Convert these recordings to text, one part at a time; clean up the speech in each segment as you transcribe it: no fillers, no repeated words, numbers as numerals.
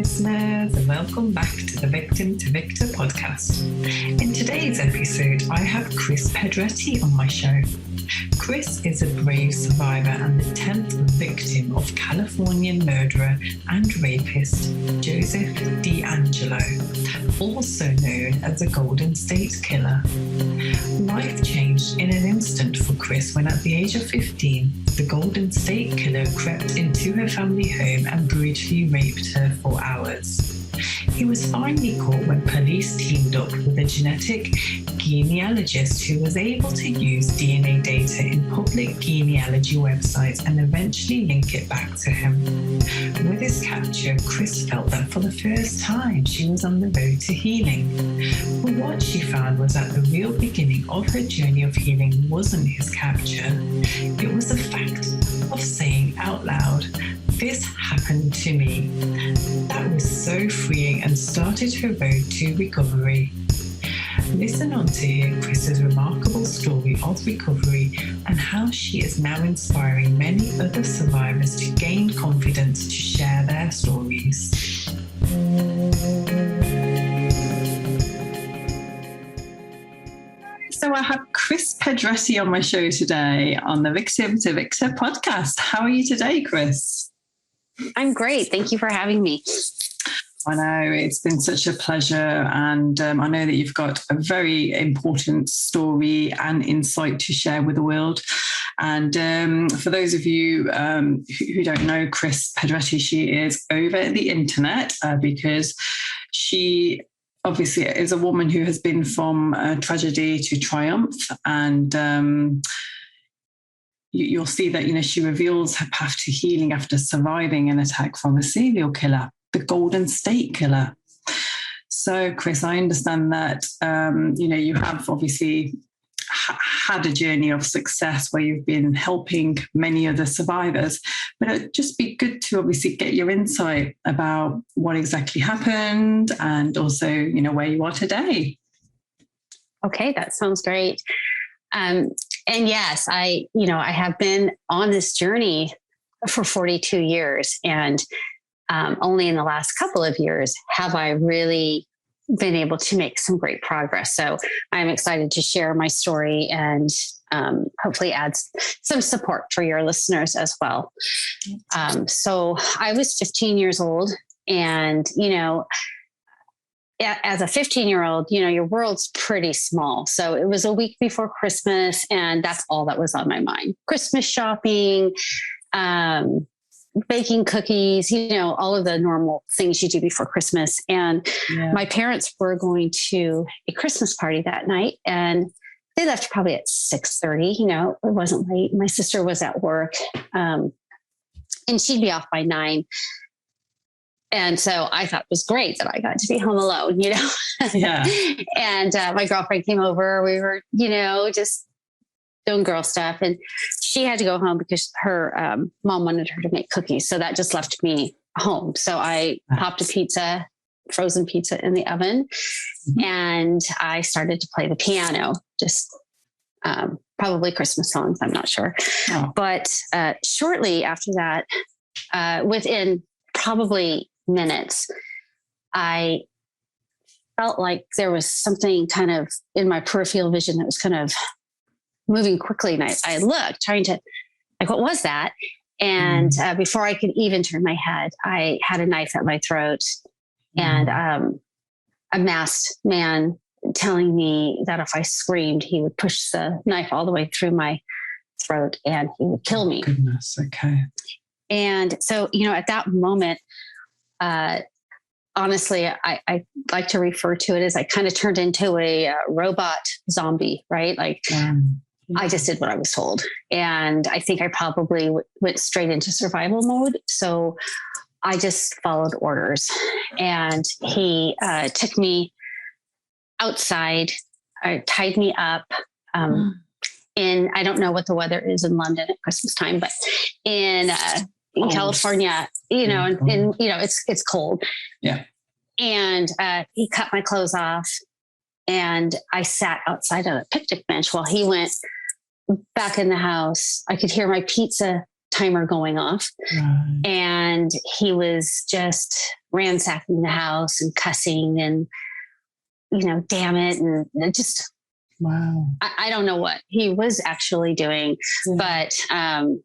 listeners, and welcome back to the Victim to Victor podcast. In today's episode, I have Kris Pedretti on my show. Kris is a brave survivor and the 10th victim of Californian murderer and rapist Joseph DeAngelo, also known as the Golden State Killer. Life changed in an instant for Kris when at the age of 15, the Golden State Killer crept into her family home and brutally raped her for hours. He was finally caught when police teamed up with a genetic genealogist who was able to use DNA data in public genealogy websites and eventually link it back to him. With his capture, Kris felt that for the first time she was on the road to healing. But what she found was that the real beginning of her journey of healing wasn't his capture. It was the fact of saying out loud, "This happened to me." That was so freeing and started her road to recovery. Listen on to hear Kris's remarkable story of recovery and how she is now inspiring many other survivors to gain confidence to share their stories. So I have Kris Pedretti on my show today on the Victim to Victor podcast. How are you today, Kris? I'm great. Thank you for having me. I know, it's been such a pleasure, and I know that you've got a very important story and insight to share with the world. And for those of you who don't know Kris Pedretti, she is over the internet because she obviously is a woman who has been from tragedy to triumph, and you'll see that, she reveals her path to healing after surviving an attack from a serial killer, the Golden State Killer. So, Kris, I understand that, you have obviously had a journey of success where you've been helping many other survivors, but it'd just be good to obviously get your insight about what exactly happened and also, where you are today. Okay, that sounds great. And yes, I have been on this journey for 42 years, and only in the last couple of years have I really been able to make some great progress. So I'm excited to share my story and hopefully add some support for your listeners as well. So I was 15 years old, and, as a 15-year-old, your world's pretty small. So it was a week before Christmas, and that's all that was on my mind. Christmas shopping, baking cookies, all of the normal things you do before Christmas. And my parents were going to a Christmas party that night, and they left probably at 6:30. It wasn't late. My sister was at work, and she'd be off by 9. And so I thought it was great that I got to be home alone, Yeah. And my girlfriend came over. We were, just doing girl stuff. And she had to go home because her mom wanted her to make cookies. So that just left me home. So I popped a frozen pizza in the oven, and I started to play the piano, just probably Christmas songs. I'm not sure. Oh. But shortly after that, within probably minutes, I felt like there was something kind of in my peripheral vision that was kind of moving quickly. And I looked, trying to, what was that? And before I could even turn my head, I had a knife at my throat, and a masked man telling me that if I screamed, he would push the knife all the way through my throat and he would kill me. Goodness, okay. And so, at that moment, honestly, I like to refer to it as I kind of turned into a robot zombie, right? I just did what I was told. And I think I probably went straight into survival mode. So I just followed orders, and he took me outside, tied me up, I don't know what the weather is in London at Christmas time, but in California, it's cold. Yeah. And he cut my clothes off, and I sat outside on a picnic bench while he went back in the house. I could hear my pizza timer going off. Right. And he was just ransacking the house and cussing and, damn it. And just, Wow. I don't know what he was actually doing, but then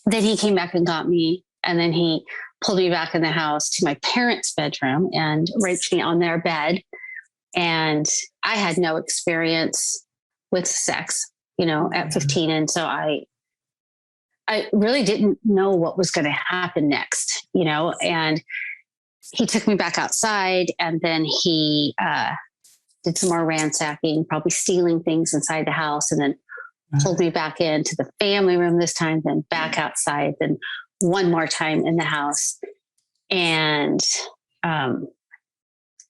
he came back and got me. And then he pulled me back in the house to my parents' bedroom and raped me on their bed. And I had no experience with sex, at 15. And so I really didn't know what was going to happen next, and he took me back outside, and then he did some more ransacking, probably stealing things inside the house, and then pulled me back into the family room this time, then back outside, then one more time in the house. And then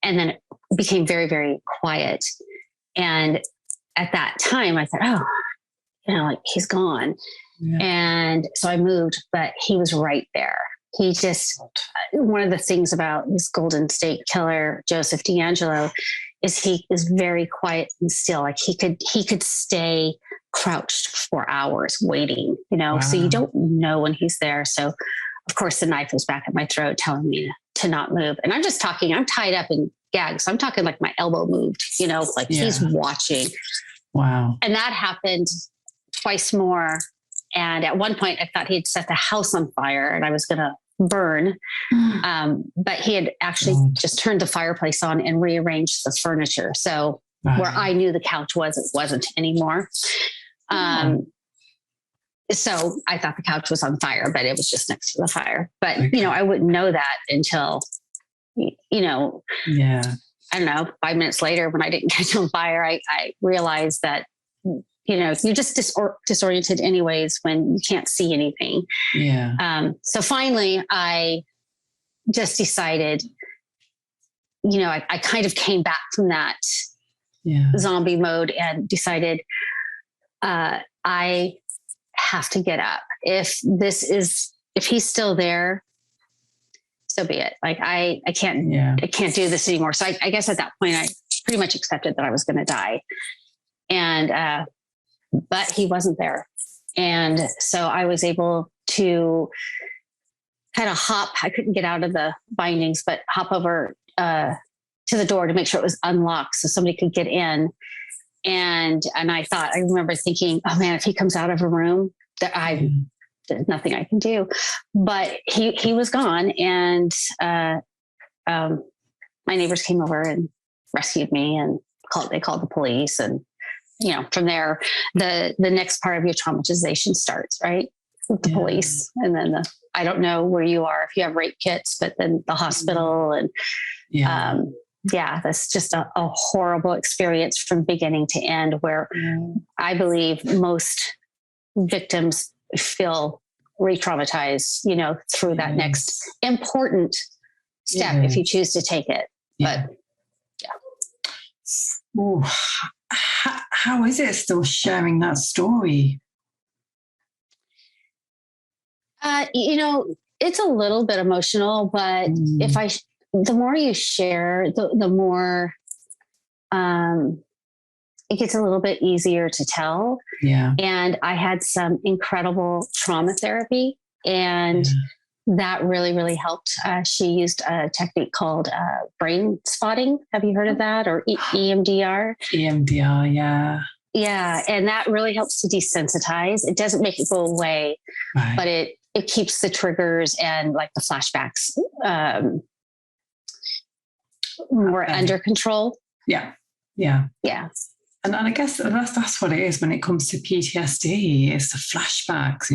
it became very, very quiet. And at that time I thought, he's gone. Yeah. And so I moved, but he was right there. He just, one of the things about this Golden State Killer, Joseph DeAngelo, is he is very quiet and still. Like he could stay crouched for hours waiting, Wow. So you don't know when he's there. So of course the knife was back at my throat telling me to not move. And I'm just talking, I'm tied up in gags. So I'm talking like my elbow moved, he's watching. Wow. And that happened twice more. And at one point I thought he'd set the house on fire and I was going to burn. But he had actually just turned the fireplace on and rearranged the furniture. So where I knew the couch was, it wasn't anymore. So I thought the couch was on fire, but it was just next to the fire. But, I wouldn't know that until, I don't know, 5 minutes later when I didn't catch on fire, I realized that, you're just disoriented anyways when you can't see anything. Yeah. So finally I just decided, I kind of came back from that zombie mode and decided, I have to get up. If he's still there, so be it. Like I can't do this anymore. So I guess at that point I pretty much accepted that I was going to die. And, but he wasn't there. And so I was able to kind of hop. I couldn't get out of the bindings, but hop over, to the door to make sure it was unlocked so somebody could get in. And I remember thinking, oh man, if he comes out of a room, there's nothing I can do. But he was gone. And my neighbors came over and rescued me and they called the police. And, from there, the next part of your traumatization starts, right? With the police. And then I don't know where you are, if you have rape kits, but then the hospital and, that's just a horrible experience from beginning to end where I believe most victims feel re-traumatized, through that next important step if you choose to take it. But Ooh, how is it still sharing that story? It's a little bit emotional, but the more you share, the more, it gets a little bit easier to tell. Yeah. And I had some incredible trauma therapy and that really, really helped. She used a technique called brain spotting. Have you heard of that? Or EMDR? EMDR, yeah. Yeah. And that really helps to desensitize. It doesn't make it go away, but it keeps the triggers and like the flashbacks more under control. Yeah. And I guess that's what it is when it comes to PTSD. It's the flashbacks,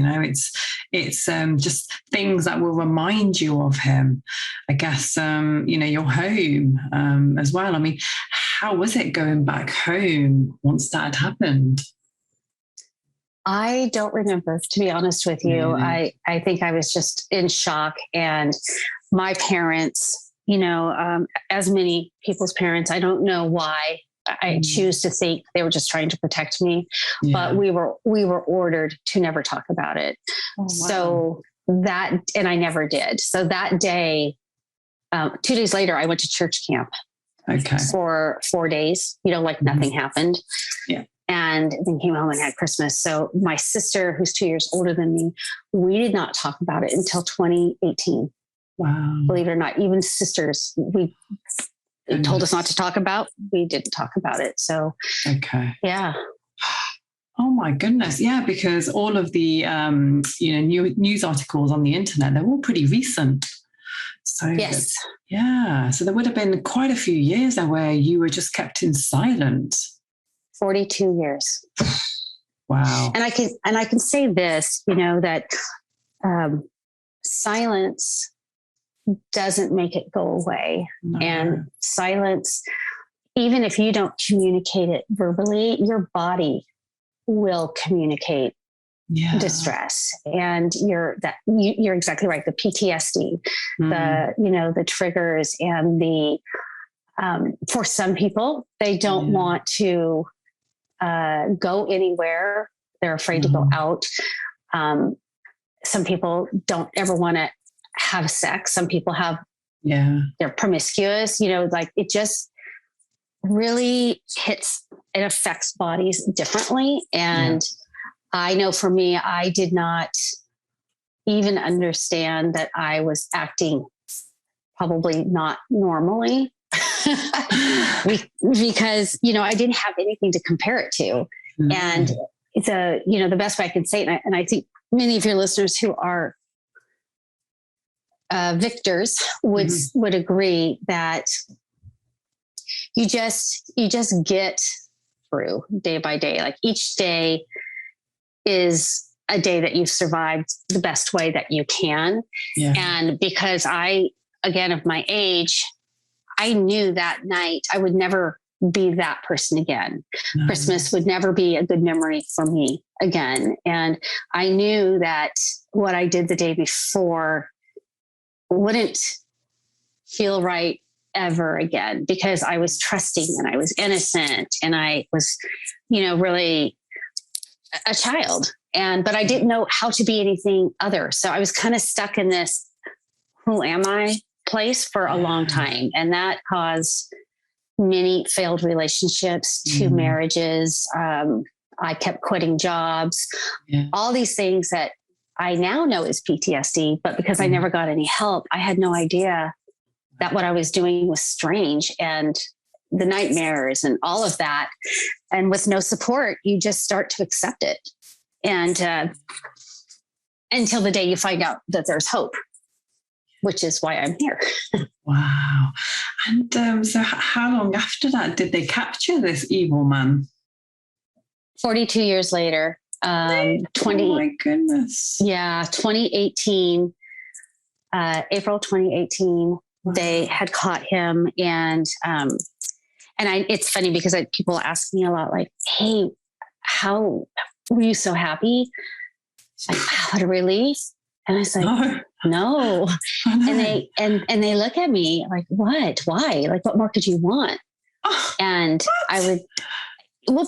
it's just things that will remind you of him. I guess, your home as well. I mean, how was it going back home once that had happened? I don't remember, to be honest with you. Really? I think I was just in shock. And my parents, as many people's parents, I don't know why. I choose to think they were just trying to protect me, but we were ordered to never talk about it. Oh, wow. So and I never did. So that day, 2 days later, I went to church camp for 4 days, nothing happened. Yeah. and then came home and had Christmas. So my sister, who's 2 years older than me, we did not talk about it until 2018. Wow. Believe it or not, even sisters, they told us not to talk about. We didn't talk about it. So, okay. Yeah. Oh my goodness. Yeah. Because all of the, news articles on the internet, they're all pretty recent. So yes. Yeah. So there would have been quite a few years there where you were just kept in silence. 42 years. Wow. And I can say this, that silence doesn't make it go away. No. And silence, even if you don't communicate it verbally, your body will communicate distress. And you're exactly right. The PTSD, the triggers, and the for some people, they don't want to go anywhere. They're afraid to go out. Some people don't ever want to have sex. Some people they're promiscuous, like it just really it affects bodies differently. And I know for me, I did not even understand that I was acting probably not normally because, I didn't have anything to compare it to. Mm-hmm. And it's the best way I can say it. And I think many of your listeners who are victors would agree that you just get through day by day. Like each day is a day that you've survived the best way that you can. Yeah. And because again, of my age, I knew that night I would never be that person again. No. Christmas would never be a good memory for me again. And I knew that what I did the day before wouldn't feel right ever again, because I was trusting and I was innocent and I was, really a child. But I didn't know how to be anything other. So I was kind of stuck in this, who am I place for a long time. And that caused many failed relationships, 2 marriages. I kept quitting jobs, all these things that I now know is PTSD, but because I never got any help, I had no idea that what I was doing was strange, and the nightmares and all of that. And with no support, you just start to accept it. And until the day you find out that there's hope, which is why I'm here. Wow. And so how long after that did they capture this evil man? 42 years later. Oh my goodness. Yeah, 2018, April 2018, they had caught him. And it's funny because people ask me a lot, like, hey, how were you so happy? Like, wow, what a relief. And I was like, no. And they look at me like, what? Why? Like, what more could you want? And I would,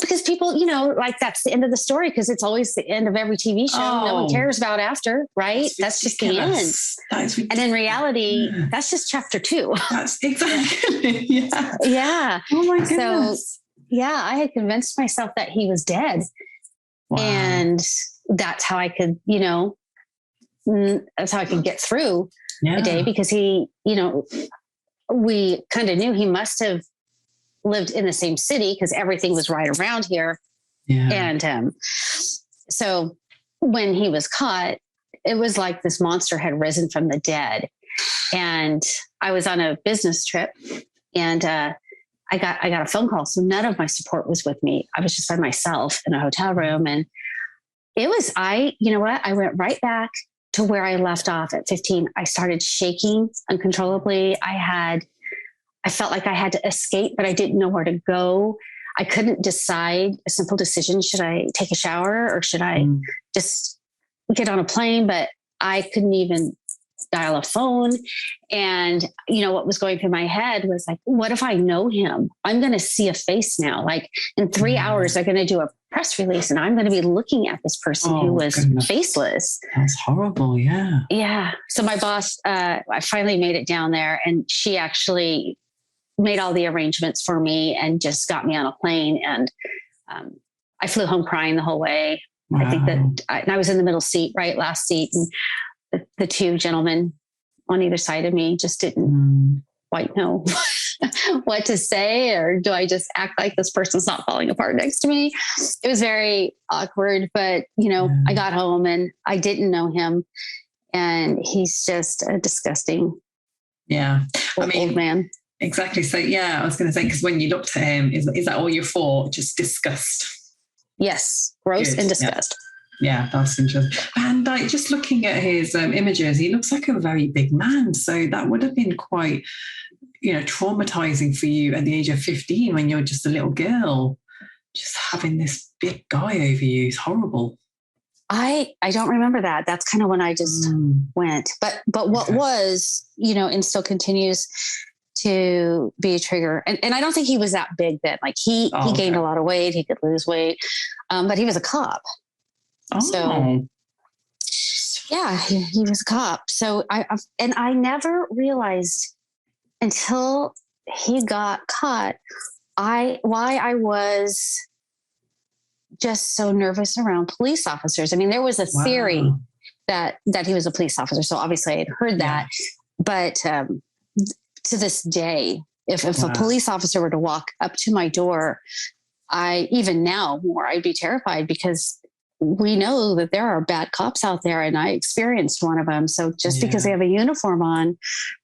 because people, like that's the end of the story, because it's always the end of every TV show. No one cares about after, right? That's just the end. And in reality, that's just chapter 2. That's exactly. Yeah. Yeah. Oh my goodness. So I had convinced myself that he was dead. Wow. And that's how I could, that's how I could get through a day, because he, we kind of knew he must have lived in the same city because everything was right around here. Yeah. And so when he was caught, it was like this monster had risen from the dead. And I was on a business trip, and I got a phone call. So none of my support was with me. I was just by myself in a hotel room. And it was, I went right back to where I left off at 15. I started shaking uncontrollably. I felt like I had to escape, but I didn't know where to go. I couldn't decide a simple decision. Should I take a shower or should I just get on a plane? But I couldn't even dial a phone. And, what was going through my head was like, what if I know him? I'm going to see a face now. Like in 3 hours, they're going to do a press release and I'm going to be looking at this person who was faceless. That's horrible. Yeah. Yeah. So my boss, I finally made it down there, and she actually made all the arrangements for me and just got me on a plane. And I flew home crying the whole way. Wow. I think that I was in the middle seat, right? Last seat. And the two gentlemen on either side of me just didn't quite know what to say, or do I just act like this person's not falling apart next to me? It was very awkward, but I got home and I didn't know him, and he's just a disgusting old man. Exactly. So I was going to say, because when you looked at him, is that all you thought? Just disgust? Yes, gross. Good. And disgust. Yeah, that's interesting. And just looking at his images, he looks like a very big man. So that would have been quite, traumatizing for you at the age of 15 when you're just a little girl. Just having this big guy over you is horrible. I don't remember that. That's kind of when I just went. But what was, and still continues to be a trigger. And I don't think he was that big then. Like he gained a lot of weight. He could lose weight. But he was a cop. Oh. So yeah, he was a cop. So I never realized until he got caught, why I was just so nervous around police officers. I mean, there was a theory that he was a police officer. So obviously I had heard that, but to this day, if a police officer were to walk up to my door, even now more, I'd be terrified, because we know that there are bad cops out there, and I experienced one of them. So just because they have a uniform on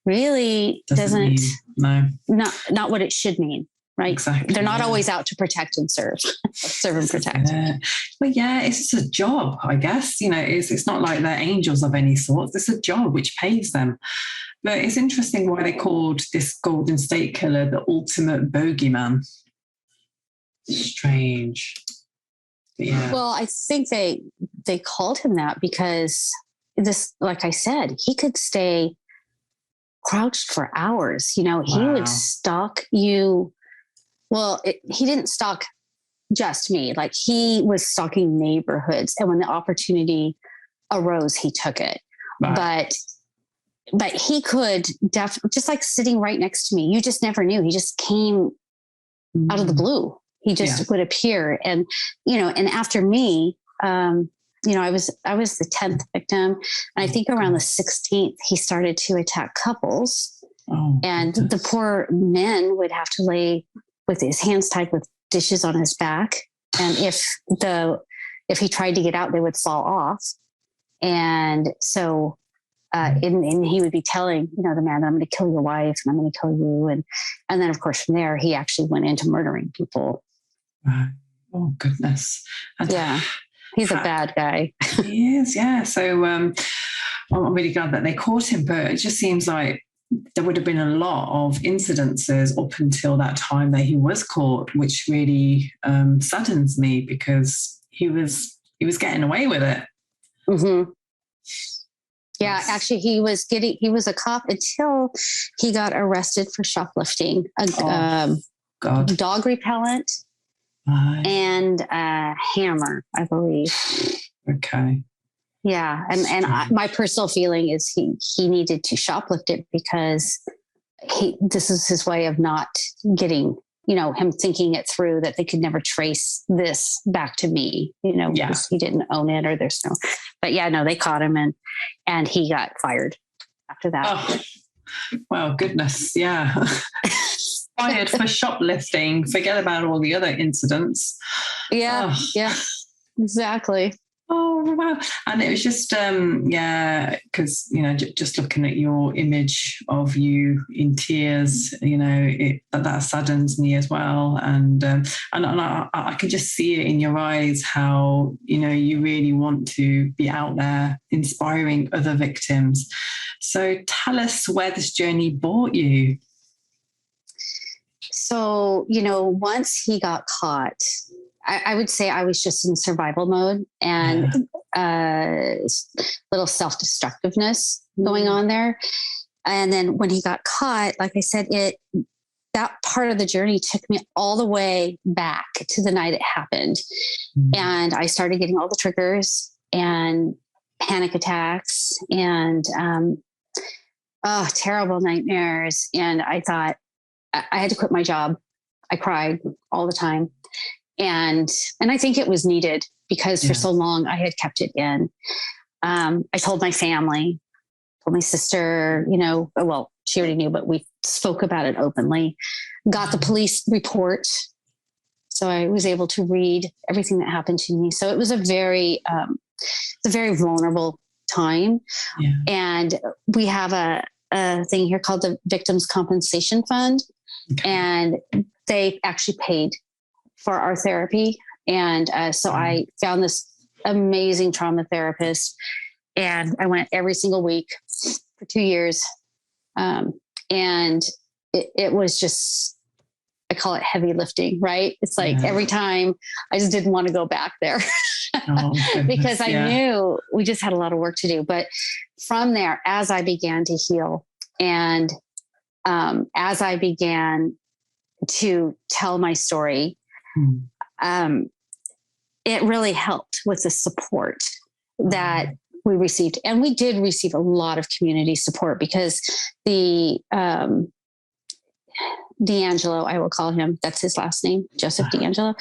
really doesn't not what it should mean. Right. Exactly. They're not always out to protect and serve and protect. But it's just a job, I guess. It's not like they're angels of any sort. It's a job which pays them. But it's interesting why they called this Golden State Killer the ultimate bogeyman. Strange. Yeah. Well, I think they called him that because this, like I said, he could stay crouched for hours. He would stalk you. Well, he didn't stalk just me. Like, he was stalking neighborhoods, and when the opportunity arose, he took it. Right. But he could just like sitting right next to me. You just never knew. He just came out of the blue. He just would appear. And, and after me, I was the 10th victim. And I think around the 16th, he started to attack couples. And the poor men would have to lay with his hands tied with dishes on his back. And if he tried to get out, they would fall off. And so, and he would be telling, the man, I'm going to kill your wife and I'm going to kill you. And then of course from there, he actually went into murdering people. Oh goodness. And he's a bad guy. He is. Yeah. So, I'm really glad that they caught him, but it just seems like there would have been a lot of incidences up until that time that he was caught, which really saddens me, because he was getting away with it. Mm-hmm. Yeah, actually, he was a cop until he got arrested for shoplifting dog repellent and a hammer, I believe. Okay. Yeah, and my personal feeling is he needed to shoplift it because this is his way of not getting, him thinking it through, that they could never trace this back to me, because he didn't own it, or there's no. But they caught him and he got fired after that. Oh, well, goodness, yeah. Fired for shoplifting. Forget about all the other incidents. Yeah, exactly. Oh, wow. And it was just, because, just looking at your image of you in tears, that saddens me as well. And I can just see it in your eyes how, you really want to be out there inspiring other victims. So tell us where this journey brought you. So, once he got caught, I would say I was just in survival mode and little self-destructiveness going on there. And then when he got caught, like I said, that part of the journey took me all the way back to the night it happened. And I started getting all the triggers and panic attacks and terrible nightmares. And I thought I had to quit my job. I cried all the time. And I think it was needed because for so long I had kept it in. I told my family, told my sister, well, she already knew, but we spoke about it openly, got the police report. So I was able to read everything that happened to me. So it was a very vulnerable time. Yeah. And we have a thing here called the Victims Compensation Fund. Okay. And they actually paid for our therapy. And so I found this amazing trauma therapist, and I went every single week for 2 years. And it was just, I call it heavy lifting, right? It's like every time I just didn't want to go back there because I knew we just had a lot of work to do. But from there, as I began to heal and as I began to tell my story, it really helped with the support that we received. And we did receive a lot of community support because the DeAngelo, I will call him, that's his last name, Joseph DeAngelo.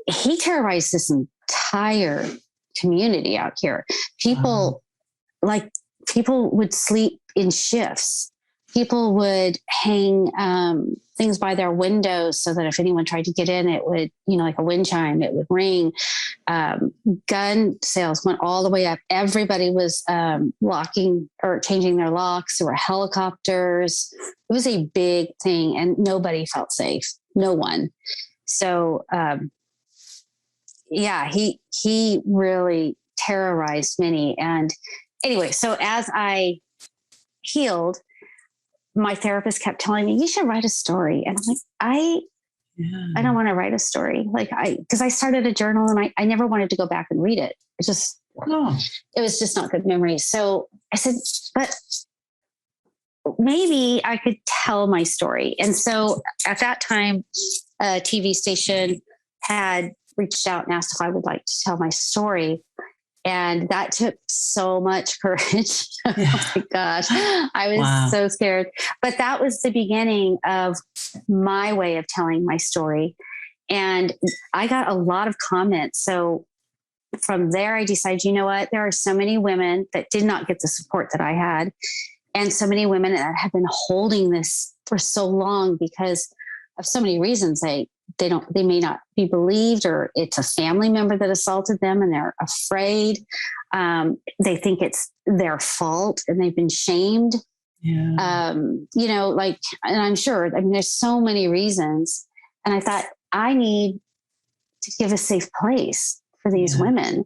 He terrorized this entire community out here. People would sleep in shifts. People would hang things by their windows so that if anyone tried to get in, it would, like a wind chime, it would ring. Gun sales went all the way up. Everybody was locking or changing their locks. There were helicopters. It was a big thing, and nobody felt safe. No one. So, he really terrorized many. And anyway, so as I healed, my therapist kept telling me, you should write a story. And I'm like, I don't want to write a story. Because I started a journal and I never wanted to go back and read it. It was just not good memory. So I said, but maybe I could tell my story. And so at that time, a TV station had reached out and asked if I would like to tell my story. And that took so much courage. Oh my gosh. I was so scared. But that was the beginning of my way of telling my story. And I got a lot of comments. So from there, I decided, you know what? There are so many women that did not get the support that I had. And so many women that have been holding this for so long because of so many reasons. They may not be believed, or it's a family member that assaulted them and they're afraid. They think it's their fault and they've been shamed. Yeah. And I'm sure, there's so many reasons. And I thought I need to give a safe place for these women.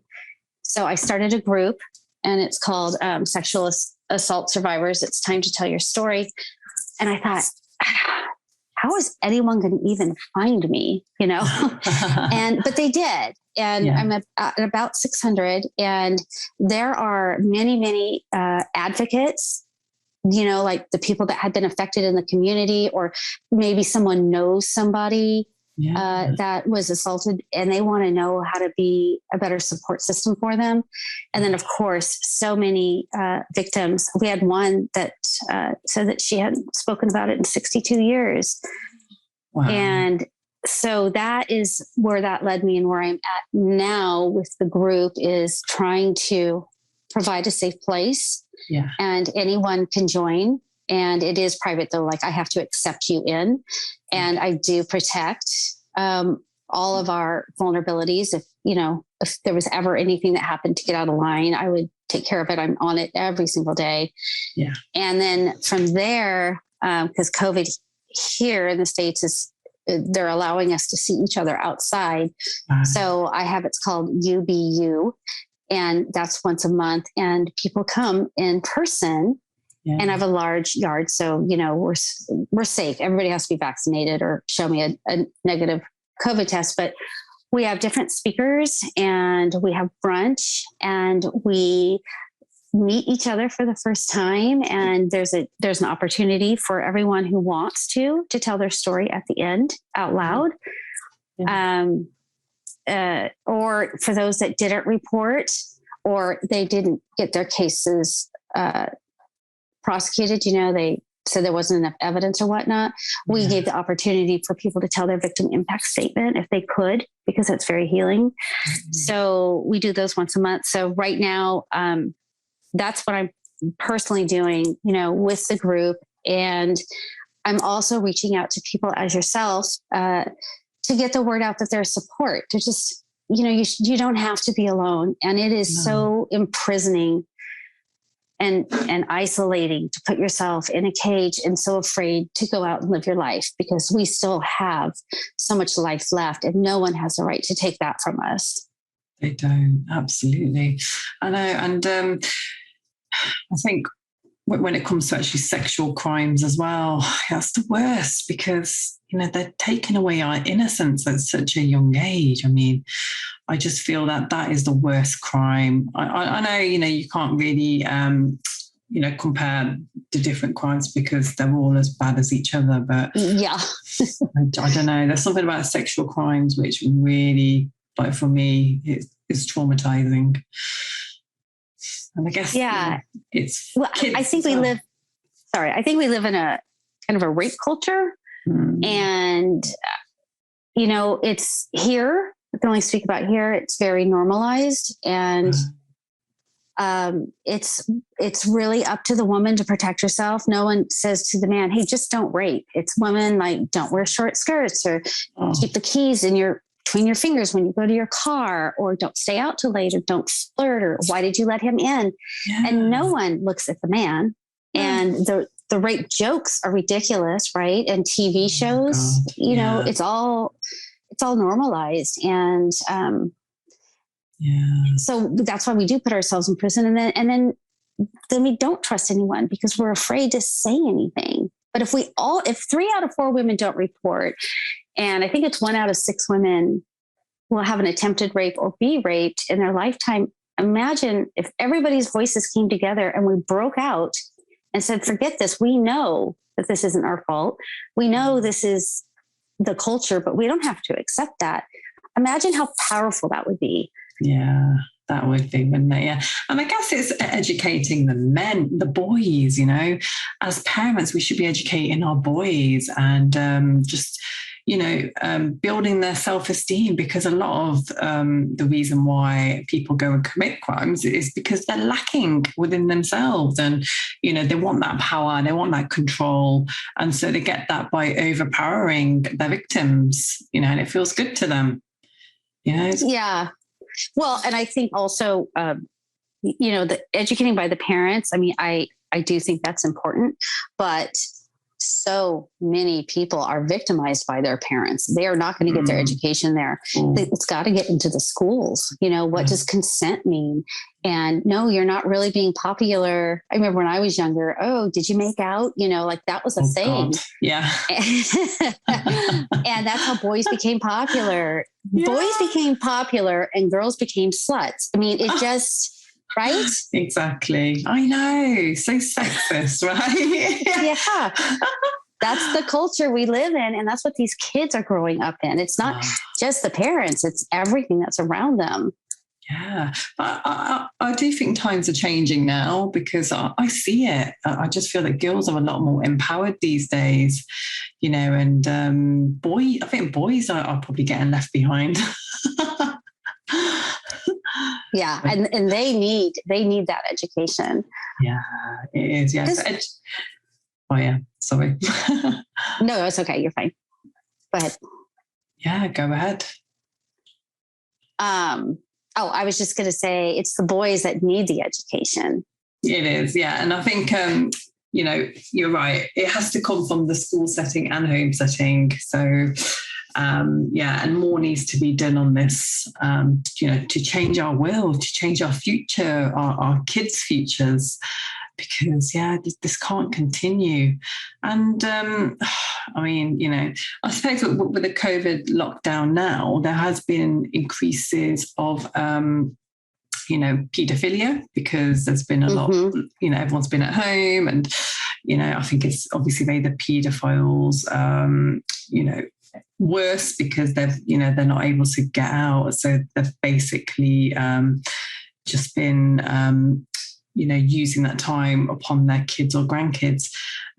So I started a group, and it's called Sexual Assault Survivors. It's Time to Tell Your Story. And I thought, how is anyone going to even find me, but they did. And I'm at about 600, and there are many, many advocates, like the people that had been affected in the community, or maybe someone knows somebody that was assaulted and they want to know how to be a better support system for them. And then of course, so many victims. We had one that said that she hadn't spoken about it in 62 years. Wow. And so that is where that led me, and where I'm at now with the group is trying to provide a safe place. Yeah. And anyone can join. And it is private though. Like I have to accept you in, and I do protect all of our vulnerabilities. If there was ever anything that happened to get out of line, I would take care of it. I'm on it every single day. Yeah. And then from there, because COVID here in the States they're allowing us to see each other outside. So I have, it's called UBU, and that's once a month, and people come in person. Yeah. And I have a large yard. So, we're safe. Everybody has to be vaccinated or show me a negative COVID test, but we have different speakers, and we have brunch, and we meet each other for the first time. And there's an opportunity for everyone who wants to tell their story at the end out loud. Yeah. Or for those that didn't report, or they didn't get their cases, prosecuted, so there wasn't enough evidence or whatnot. We gave the opportunity for people to tell their victim impact statement if they could, because that's very healing. So we do those once a month. So right now, that's what I'm personally doing, with the group. And I'm also reaching out to people as yourself to get the word out that there's support. To just, you don't have to be alone. And it is so imprisoning and isolating to put yourself in a cage and so afraid to go out and live your life, because we still have so much life left and no one has the right to take that from us. They don't. Absolutely. I know. And I think when it comes to actually sexual crimes as well, that's the worst, because, they're taking away our innocence at such a young age. I mean, I just feel that is the worst crime. I know, you can't really, compare the different crimes because they're all as bad as each other. But yeah, I don't know. There's something about sexual crimes which really, like for me, is traumatizing. And I guess it's. Well, I think we live. Sorry, I think we live in a kind of a rape culture, and it's here. I can only speak about here. It's very normalized, and it's really up to the woman to protect herself. No one says to the man, "Hey, just don't rape." It's women like, "Don't wear short skirts," or keep the keys between your fingers when you go to your car, or don't stay out too late, or don't flirt, or why did you let him in? Yeah. And no one looks at the man. And the rape jokes are ridiculous, right? And TV shows, it's all normalized. And so that's why we do put ourselves in prison. And then we don't trust anyone because we're afraid to say anything. But if 3 out of 4 women don't report, and I think it's 1 out of 6 women will have an attempted rape or be raped in their lifetime. Imagine if everybody's voices came together and we broke out and said, forget this. We know that this isn't our fault. We know this is the culture, but we don't have to accept that. Imagine how powerful that would be. Yeah, that would be, wouldn't it? Yeah. And I guess it's educating the men, the boys, as parents, we should be educating our boys and building their self-esteem, because a lot of the reason why people go and commit crimes is because they're lacking within themselves, and they want that power, they want that control, and so they get that by overpowering their victims, and it feels good to them. Yeah. Well, and I think also the educating by the parents, I mean, I do think that's important, but so many people are victimized by their parents. They are not going to get their education there. It's got to get into the schools. What does consent mean? And no, you're not really being popular. I remember when I was younger, oh, did you make out? Like that was a thing. God. Yeah. And that's how boys became popular. Yeah. Boys became popular and girls became sluts. I mean, it just... Right? Exactly. I know. So sexist, right? Yeah. That's the culture we live in. And that's what these kids are growing up in. It's not just the parents, it's everything that's around them. Yeah. But I do think times are changing now, because I see it. I just feel that girls are a lot more empowered these days, and I think boys are probably getting left behind. Yeah, and they need that education. Yeah, it is. Yes. Oh yeah, sorry. No, it's okay. You're fine. Go ahead. Yeah, go ahead. I was just going to say it's the boys that need the education. It is, yeah, and I think you're right. It has to come from the school setting and home setting. So. And more needs to be done on this, to change our world, to change our future, our kids' futures, because, this can't continue. And, I suppose with the COVID lockdown now, there has been increases of, paedophilia, because there's been a lot, everyone's been at home, and, I think it's obviously made the paedophiles, worse, because they're not able to get out, so they've basically just been using that time upon their kids or grandkids.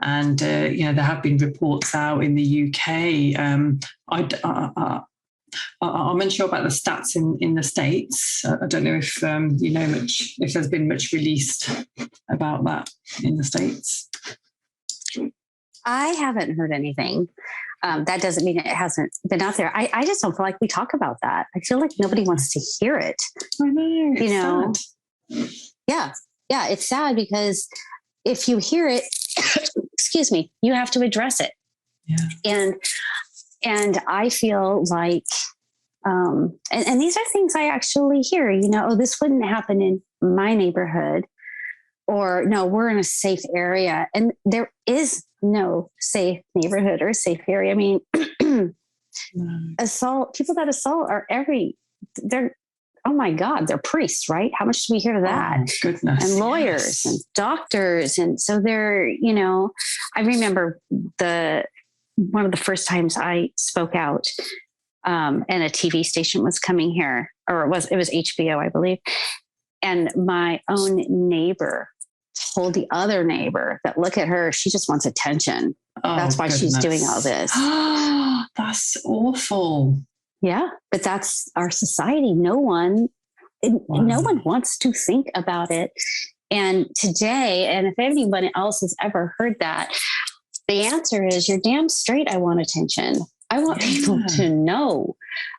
And, there have been reports out in the UK. I'm unsure about the stats in the States. I don't know if much, if there's been much released about that in the States. I haven't heard anything. That doesn't mean it hasn't been out there. I just don't feel like we talk about that. I feel like nobody wants to hear it. I know. It's sad. Yeah, it's sad because if you hear it, excuse me, you have to address it. Yeah. And I feel like, and these are things I actually hear, this wouldn't happen in my neighborhood, or no, we're in a safe area. And there is no safe neighborhood or safe area. I mean, people that assault are oh my God, they're priests, right? How much do we hear of that? Oh, goodness. And lawyers and doctors. And so they're, I remember one of the first times I spoke out, and a TV station was coming here, or it was HBO, I believe. And my own neighbor told the other neighbor that, look at her, she just wants attention. That's why she's doing all this. That's awful. Yeah, but that's our society. No one wants to think about it. And today, and if anyone else has ever heard that, the answer is, you're damn straight. I want attention. I want people to know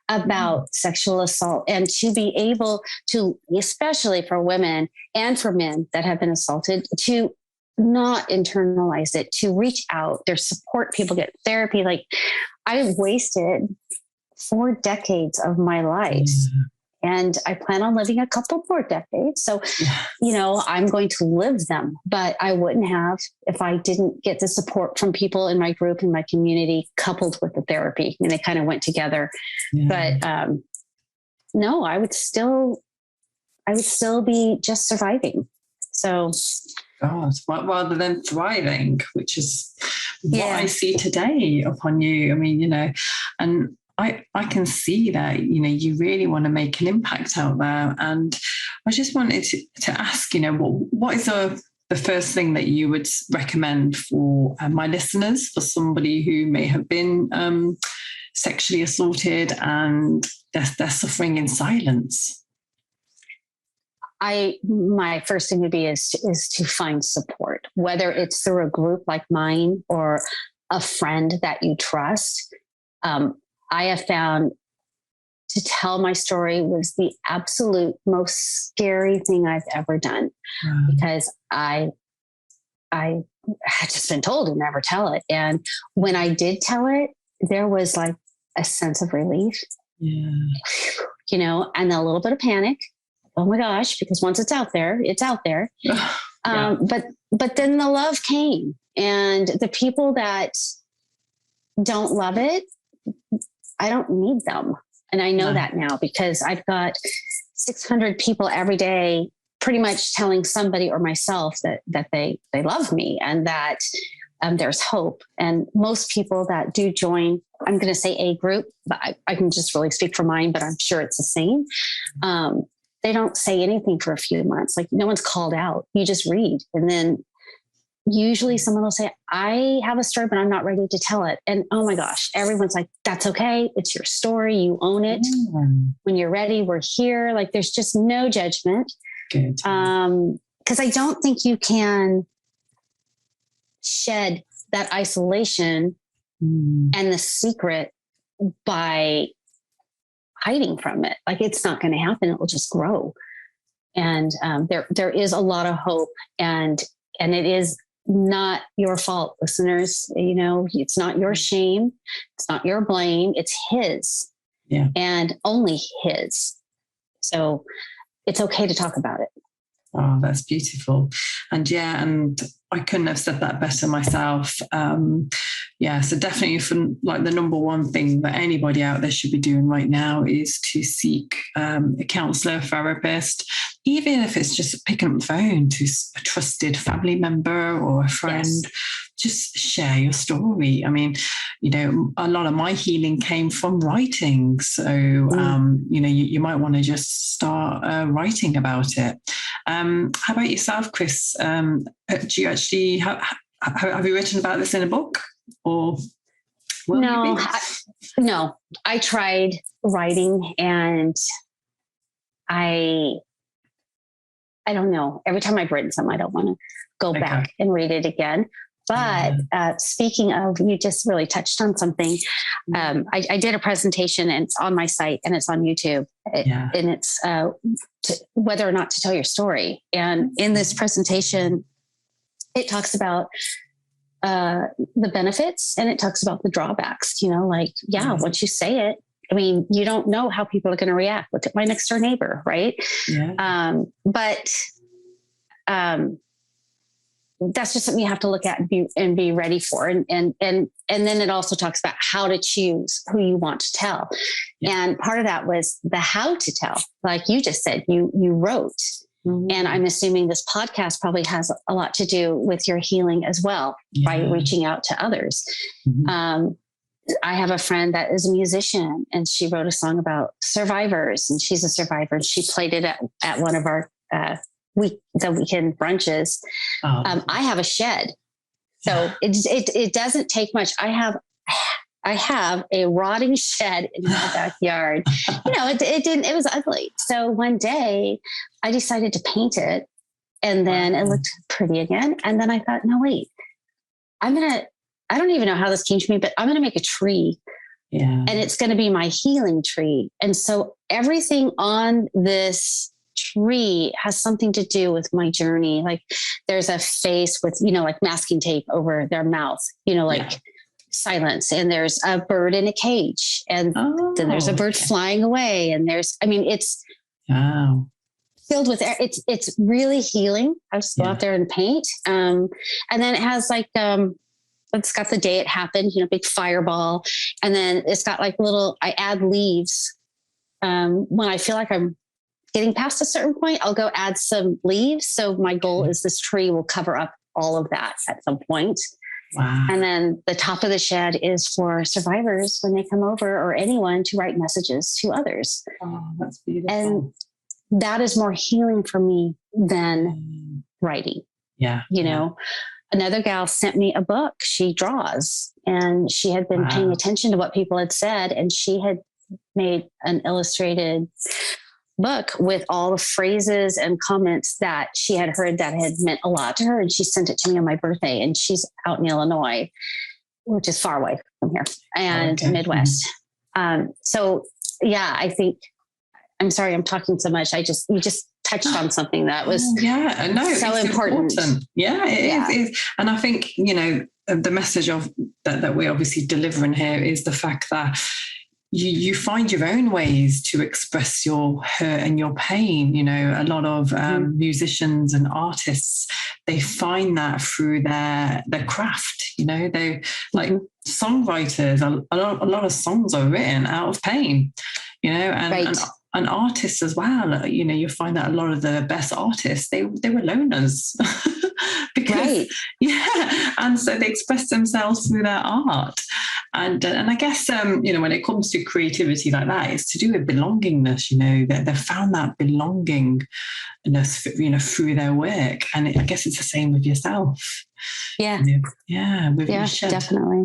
about sexual assault, and to be able to, especially for women and for men that have been assaulted, to not internalize it, to reach out. There's support. People get therapy. Like, I wasted 4 decades of my life. And I plan on living a couple more decades. So, I'm going to live them, but I wouldn't have if I didn't get the support from people in my group, in my community, coupled with the therapy. And they kind of went together. Yeah. But no, I would still be just surviving. So, God, rather than thriving, which is what I see today upon you. I mean, and I can see that, you really want to make an impact out there. And I just wanted to ask, what is the first thing that you would recommend for my listeners, for somebody who may have been sexually assaulted and they're suffering in silence? My first thing would be is to find support, whether it's through a group like mine or a friend that you trust. I have found to tell my story was the absolute most scary thing I've ever done, because I had just been told to never tell it. And when I did tell it, there was like a sense of relief, and a little bit of panic. Oh my gosh, because once it's out there, it's out there. But then the love came, and the people that don't love it, I don't need them. And I know that now, because I've got 600 people every day pretty much telling somebody or myself that they love me, and that there's hope. And most people that do join, I'm going to say a group, but I can just really speak for mine, but I'm sure it's the same. They don't say anything for a few months. Like, no one's called out. You just read. And then usually someone will say, I have a story, but I'm not ready to tell it. And oh my gosh, everyone's like, that's okay. It's your story. You own it. When you're ready, we're here. Like, there's just no judgment. Good. Because I don't think you can shed that isolation and the secret by hiding from it. Like, it's not going to happen. It will just grow. And there is a lot of hope, and it is not your fault, listeners. It's not your shame. It's not your blame. It's his, and only his. So it's okay to talk about it. Oh, that's beautiful. And I couldn't have said that better myself. So definitely, the number one thing that anybody out there should be doing right now is to seek a counselor, therapist, even if it's just picking up the phone to a trusted family member or a friend, just share your story. I mean, you know, a lot of my healing came from writing. So, you know, you might want to just start writing about it. How about yourself, Kris? Do you actually have you written about this in a book, or? No, I tried writing, and I don't know. Every time I've written something, I don't want to go back and read it again. But speaking of, you just really touched on something. I did a presentation, and it's on my site and it's on YouTube. And it's whether or not to tell your story. And in this presentation, it talks about the benefits, and it talks about the drawbacks. You know, like, once you say it, I mean, you don't know how people are going to react. Look at my next door neighbor, right? But that's just something you have to look at and be ready for. And then it also talks about how to choose who you want to tell. And part of that was the how to tell. Like you just said, you wrote. And I'm assuming this podcast probably has a lot to do with your healing as well, by reaching out to others. I have a friend that is a musician, and she wrote a song about survivors, and she's a survivor. She played it at one of our the weekend brunches. I have a shed, so it doesn't take much. I have a rotting shed in my backyard. You know, it was ugly. So one day I decided to paint it, and then it looked pretty again. And then I thought, no, wait, I don't even know how this came to me, but I'm going to make a tree, and it's going to be my healing tree. And so everything on this tree has something to do with my journey. Like there's a face with, you know, like masking tape over their mouth, you know, like silence. And there's a bird in a cage, and then there's a bird flying away. And it's filled with air. It's really healing. I just go out there and paint. And then it has like, it's got the day it happened, you know, big fireball. And then it's got like I add leaves. When I feel like I'm getting past a certain point, I'll go add some leaves. So my goal is this tree will cover up all of that at some point. Wow. And then the top of the shed is for survivors when they come over, or anyone, to write messages to others. Oh, that's beautiful. And that is more healing for me than writing. You know, another gal sent me a book. She draws, and she had been paying attention to what people had said. And she had made an illustrated book with all the phrases and comments that she had heard that had meant a lot to her. And she sent it to me on my birthday, and she's out in Illinois, which is far away from here, and Midwest. So I think, I'm sorry, I'm talking so much. You just touched on something that was so important. It is. And I think, you know, the message of that we're obviously delivering here is the fact that you find your own ways to express your hurt and your pain. You know, a lot of musicians and artists, they find that through their craft. You know, they like songwriters. A lot of songs are written out of pain. You know, and artists as well. You know, you find that a lot of the best artists, they were loners. Because, and so they express themselves through their art. And I guess, you know, when it comes to creativity like that, it's to do with belongingness. You know, they've found that belongingness, you know, through their work. And I guess it's the same with yourself. With your shed. Definitely.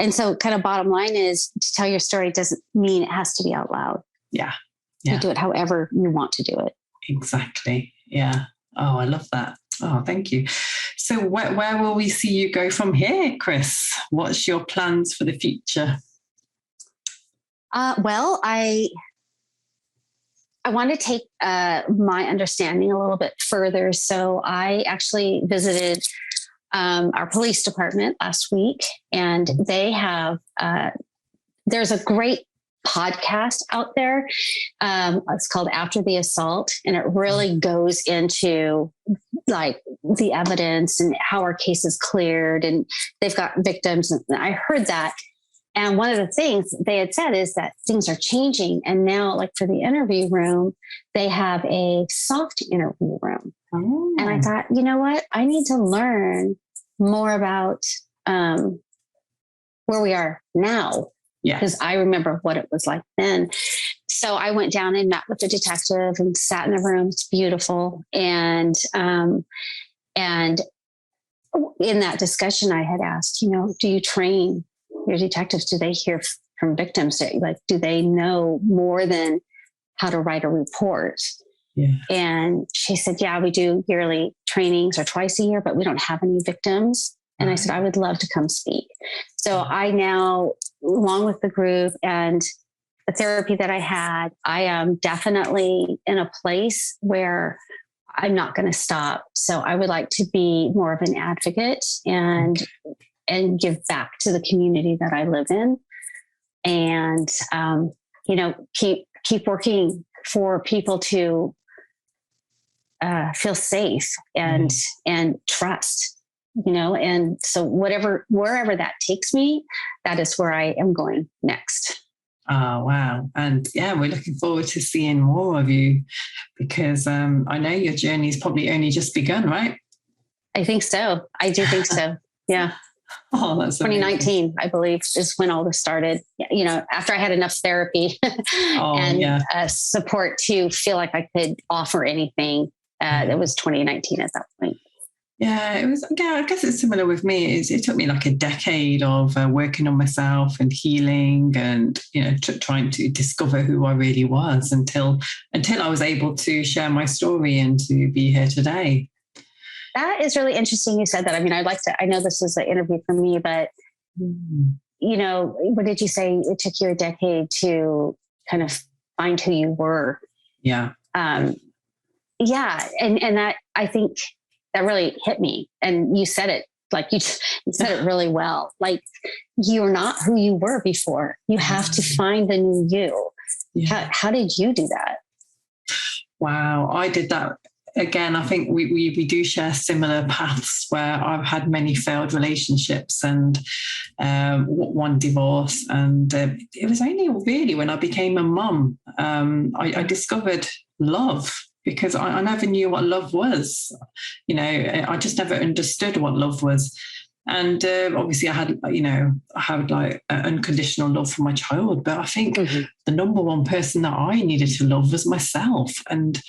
And so kind of bottom line is, to tell your story doesn't mean it has to be out loud. You do it however you want to do it. Exactly. Yeah. Oh, I love that. Oh, thank you. So where will we see you go from here, Kris? What's your plans for the future? Well, I want to take my understanding a little bit further. So I actually visited our police department last week, and they have, there's a great podcast out there. It's called After the Assault, and it really goes into like the evidence and how our case is cleared, and they've got victims. And I heard that. And one of the things they had said is that things are changing. And now, like for the interview room, they have a soft interview room. And I thought, you know what? I need to learn more about where we are now. Yeah. Because I remember what it was like then. So I went down and met with the detective and sat in the room. It's beautiful. And in that discussion, I had asked, do you train your detectives? Do they hear from victims? Like, do they know more than how to write a report? Yeah. And she said, yeah, we do yearly trainings or twice a year, but we don't have any victims. And I said, I would love to come speak. So I now, along with the group and the therapy that I had, I am definitely in a place where I'm not going to stop. So I would like to be more of an advocate and give back to the community that I live in, and keep working for people to feel safe and trust. And so wherever that takes me, that is where I am going next. Oh, wow. And yeah, we're looking forward to seeing more of you, because I know your journey's probably only just begun, right? I think so. I do think so. Yeah. Oh, that's 2019, amazing. I believe, is when all this started. After I had enough therapy and support to feel like I could offer anything. It was 2019 at that point. Yeah, it was. Yeah, I guess it's similar with me. It took me like a decade of working on myself and healing, and trying to discover who I really was until I was able to share my story and to be here today. That is really interesting. You said that. I mean, I know this is an interview for me, but what did you say? It took you a decade to kind of find who you were. Yeah. Yeah, and that, I think, that really hit me. And you said it, like you said it really well. Like, you're not who you were before. You have to find the new you. Yeah. How did you do that? Wow, I did that again. I think we do share similar paths, where I've had many failed relationships and one divorce. And it was only really when I became a mum, I discovered love. Because I never knew what love was. I just never understood what love was. And obviously I had like unconditional love for my child. But I think the number one person that I needed to love was myself. And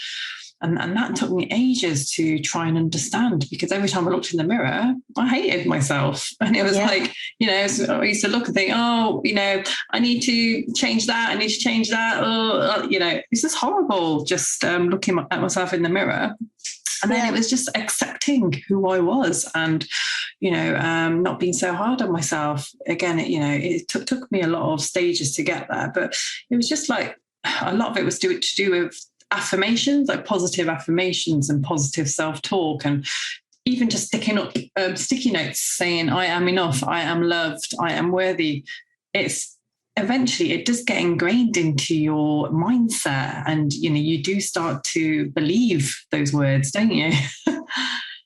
that took me ages to try and understand, because every time I looked in the mirror, I hated myself. And it was like, so I used to look and think, I need to change that. I need to change that. It's just horrible just looking at myself in the mirror. And then it was just accepting who I was and, not being so hard on myself. Again, it took me a lot of stages to get there. But it was just like, a lot of it was to do with affirmations, like positive affirmations and positive self-talk, and even just sticking up sticky notes saying, I am enough, I am loved, I am worthy. It's eventually, it does get ingrained into your mindset, and you do start to believe those words, don't you?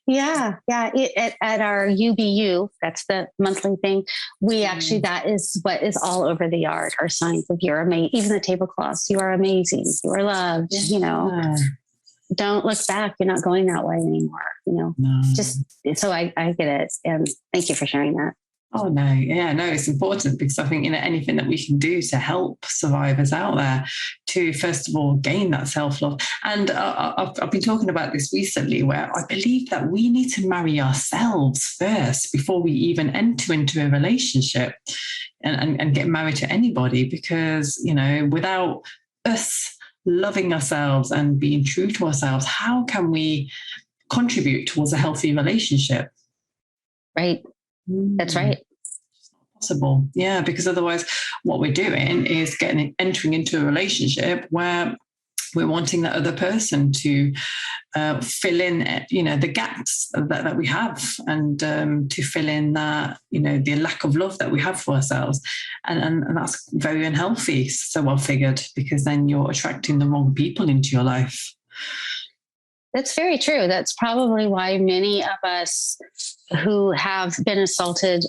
Yeah. At our UBU, that's the monthly thing. We actually, that is what is all over the yard. Our signs of you're amazing, even the tablecloths. You are amazing. You are loved. Yeah. Don't look back. You're not going that way anymore. No. Just so I get it, and thank you for sharing that. Oh, no. Yeah, no, it's important, because I think, anything that we can do to help survivors out there to, first of all, gain that self-love. And I've been talking about this recently, where I believe that we need to marry ourselves first before we even enter into a relationship and get married to anybody, because, without us loving ourselves and being true to ourselves, how can we contribute towards a healthy relationship? Right. That's right. It's not possible. Yeah, because otherwise what we're doing is entering into a relationship where we're wanting that other person to fill in, the gaps that we have, and to fill in that, the lack of love that we have for ourselves. And that's very unhealthy. So I've figured, because then you're attracting the wrong people into your life. That's very true. That's probably why many of us who have been assaulted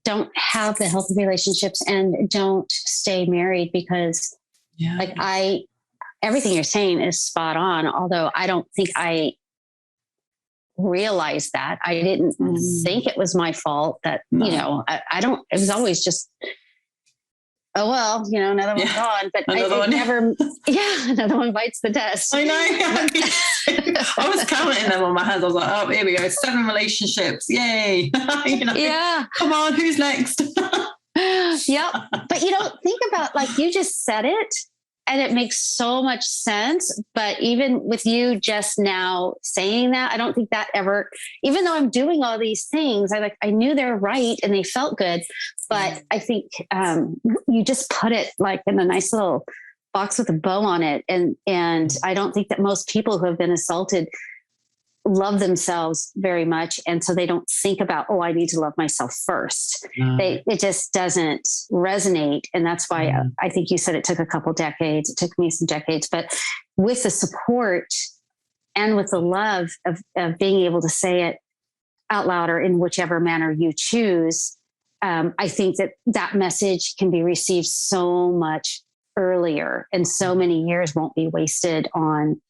don't have the healthy relationships and don't stay married, because everything you're saying is spot on. Although I don't think I realize that. I didn't think it was my fault that, No. you know, it was always just, oh, well, you know, another one's gone, but Another one. never, another one bites the dust. I know. I was counting them on my hands. I was like, oh, here we go. 7 relationships. Yay. You know, Yeah. come on, who's next? Yep. But you don't think about, like, you just said it and it makes so much sense. But even with you just now saying that, I don't think that ever, even though I'm doing all these things, I knew they're right and they felt good. But I think you just put it like in a nice little box with a bow on it. And I don't think that most people who have been assaulted love themselves very much. And so they don't think about, oh, I need to love myself first. It just doesn't resonate. And that's why I think you said it took a couple decades. It took me some decades, but with the support and with the love of being able to say it out loud or in whichever manner you choose, I think that message can be received so much earlier, and so many years won't be wasted on,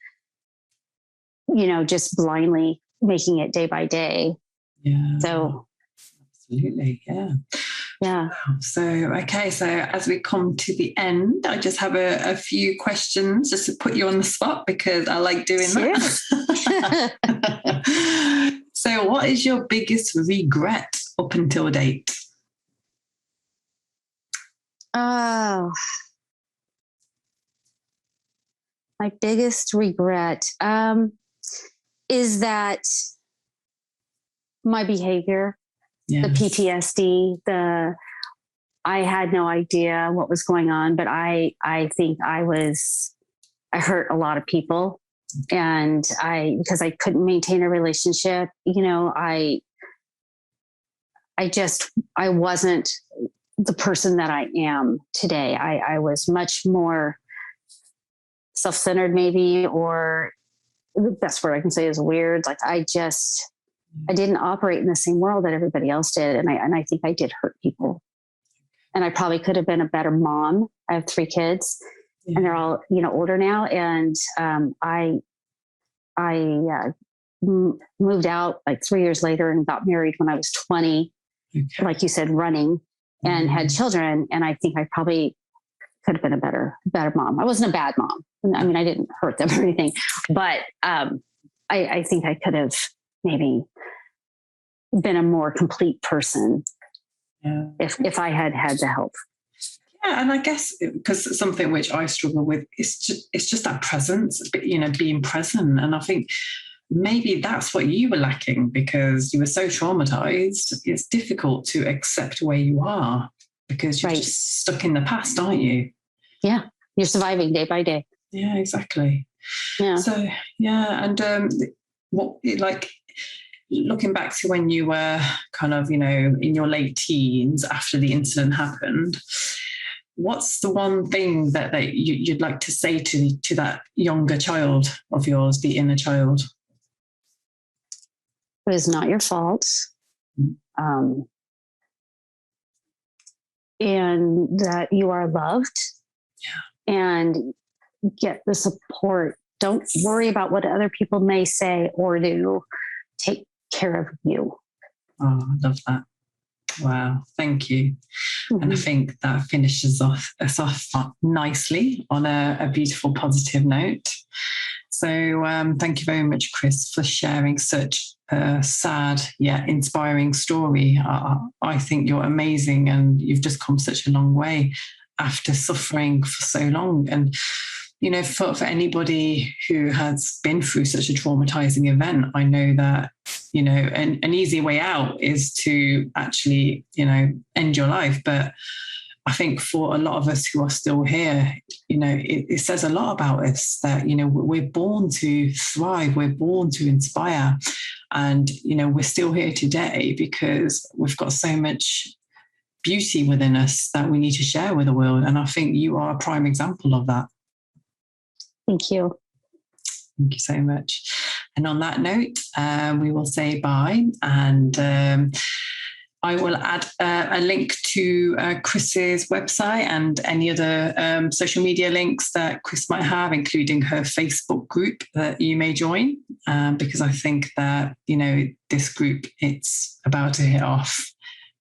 you know, just blindly making it day by day. Yeah. So absolutely. Yeah. Yeah. Wow. So, okay. So as we come to the end, I just have a few questions just to put you on the spot because I like doing that. So what is your biggest regret up until date? Oh, my biggest regret is that my behavior, the PTSD, I had no idea what was going on, but I think I hurt a lot of people, and because I couldn't maintain a relationship, you know, I wasn't the person that I am today. I was much more self-centered maybe, or the best word I can say is weird. Like I didn't operate in the same world that everybody else did. And I think I did hurt people, and I probably could have been a better mom. I have 3 kids and they're all, you know, older now. And I moved out like 3 years later and got married when I was 20, like you said, running, and had children. And I think I probably could have been a better mom. I wasn't a bad mom. I mean, I didn't hurt them or anything, but I think I could have maybe been a more complete person if I had had the help. Yeah, and I guess because something which I struggle with is just that presence, you know, being present. And I think maybe that's what you were lacking because you were so traumatized. It's difficult to accept where you are because you're just stuck in the past, aren't you? Yeah, you're surviving day by day. Yeah, exactly. Yeah. So and what, like, looking back to when you were kind of, you know, in your late teens after the incident happened, what's the one thing that you'd like to say to that younger child of yours, the inner child? It was not your fault. And that you are loved. Yeah. And get the support. Don't worry about what other people may say or do. Take care of you. Oh, I love that. Wow. Thank you. Mm-hmm. And I think that finishes us off nicely on a beautiful, positive note. So thank you very much, Kris, for sharing such a sad yet inspiring story. I think you're amazing and you've just come such a long way after suffering for so long. And, you know, for anybody who has been through such a traumatizing event, I know that, you know, an easy way out is to actually, you know, end your life. But I think for a lot of us who are still here, you know, it says a lot about us that, you know, we're born to thrive, we're born to inspire. And, you know, we're still here today because we've got so much beauty within us that we need to share with the world. And I think you are a prime example of that. Thank you. Thank you so much. And on that note, we will say bye. And I will add a link to Kris's website and any other social media links that Kris might have, including her Facebook group that you may join. because I think that, this group, it's about to hit off,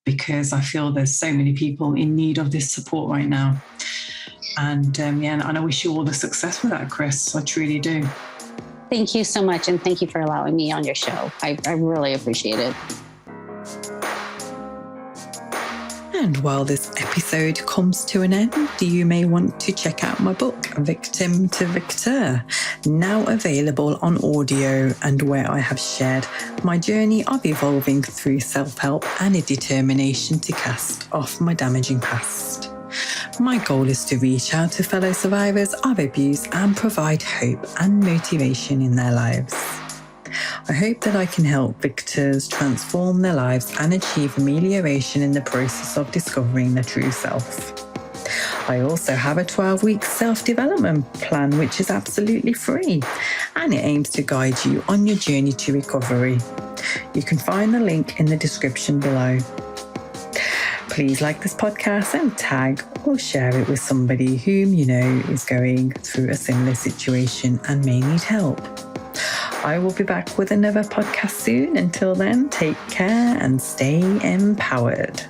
because I feel there's so many people in need of this support right now. And and I wish you all the success with that, Kris. I truly do. Thank you so much. And thank you for allowing me on your show. I really appreciate it. And while this episode comes to an end, you may want to check out my book, Victim to Victor, now available on audio, and where I have shared my journey of evolving through self-help and a determination to cast off my damaging past. My goal is to reach out to fellow survivors of abuse and provide hope and motivation in their lives. I hope that I can help victors transform their lives and achieve amelioration in the process of discovering their true self. I also have a 12-week self-development plan, which is absolutely free, and it aims to guide you on your journey to recovery. You can find the link in the description below. Please like this podcast and tag or share it with somebody whom you know is going through a similar situation and may need help. I will be back with another podcast soon. Until then, take care and stay empowered.